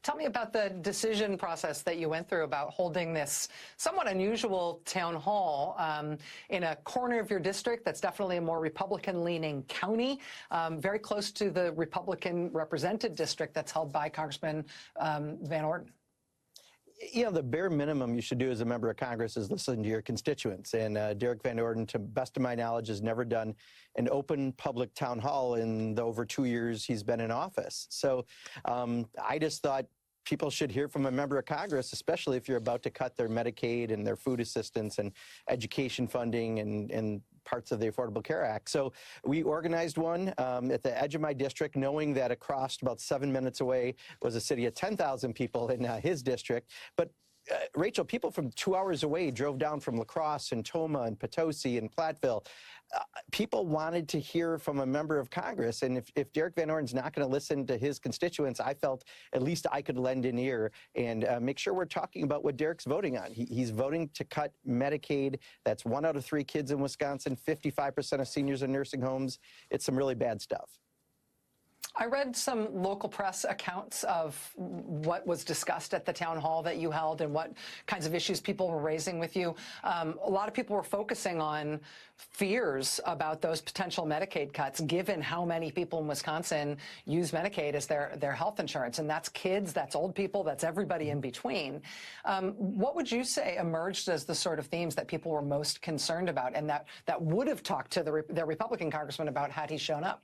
Tell me about the decision process that you went through about holding this somewhat unusual town hall in a corner of your district that's definitely a more Republican-leaning county, very close to the Republican-represented district that's held by Congressman Van Orden. You know, the bare minimum you should do as a member of Congress is listen to your constituents. And Derek Van Orden, to best of my knowledge, has never done an open public town hall in the over 2 years he's been in office. So I just thought people should hear from a member of Congress, especially if you're about to cut their Medicaid and their food assistance and education funding and parts of the Affordable Care Act. So we organized one at the edge of my district, knowing that across about 7 minutes away was a city of 10,000 people in his district. But Rachel, people from 2 hours away drove down from La Crosse and Toma and Potosi and Platteville. People wanted to hear from a member of Congress. And if Derek Van Orden's not going to listen to his constituents, I felt at least I could lend an ear and make sure we're talking about what Derek's voting on. He's voting to cut Medicaid. That's 1 out of 3 kids in Wisconsin, 55% of seniors in nursing homes. It's some really bad stuff. I read some local press accounts of what was discussed at the town hall that you held and what kinds of issues people were raising with you. A lot of people were focusing on fears about those potential Medicaid cuts, given how many people in Wisconsin use Medicaid as their health insurance. And that's kids, that's old people, that's everybody in between. What would you say emerged as the sort of themes that people were most concerned about and that would have talked to their Republican congressman about had he shown up?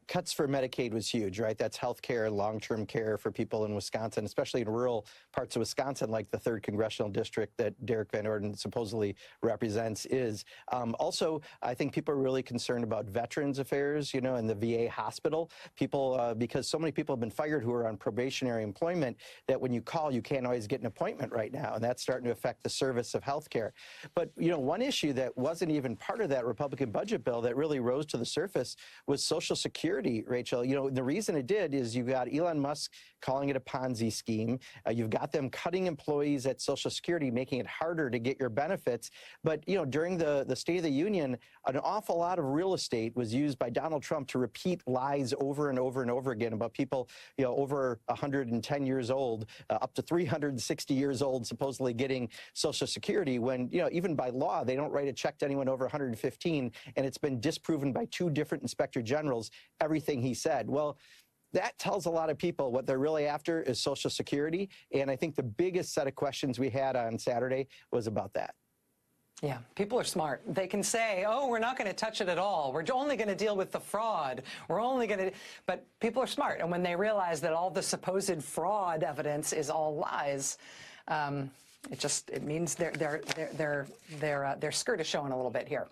Cuts for Medicaid was huge, right? That's health care, long-term care for people in Wisconsin, especially in rural parts of Wisconsin, like the 3rd Congressional District that Derek Van Orden supposedly represents is. Also, I think people are really concerned about Veterans Affairs, you know, and the VA hospital. People, because so many people have been fired who are on probationary employment that when you call, you can't always get an appointment right now, and that's starting to affect the service of health care. But, you know, one issue that wasn't even part of that Republican budget bill that really rose to the surface was Social Security, Rachel. You know, the reason it did is you got Elon Musk calling it a Ponzi scheme. You've got them cutting employees at Social Security, making it harder to get your benefits. But, you know, during the State of the Union, an awful lot of real estate was used by Donald Trump to repeat lies over and over and over again about people, you know, over 110 years old, up to 360 years old, supposedly getting Social Security when, you know, even by law, they don't write a check to anyone over 115. And it's been disproven by 2 different inspector generals, everything he said. Well, that tells a lot of people what they're really after is Social Security. And I think the biggest set of questions we had on Saturday was about that. Yeah, people are smart. They can say, oh, we're not going to touch it at all. We're only going to deal with the fraud. We're only going to, but people are smart. And when they realize that all the supposed fraud evidence is all lies, it means their skirt is showing a little bit here.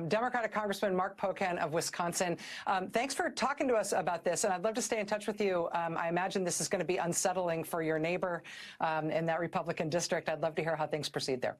Democratic Congressman Mark Pocan of Wisconsin, thanks for talking to us about this, and I'd love to stay in touch with you. I imagine this is going to be unsettling for your neighbor in that Republican district. I'd love to hear how things proceed there.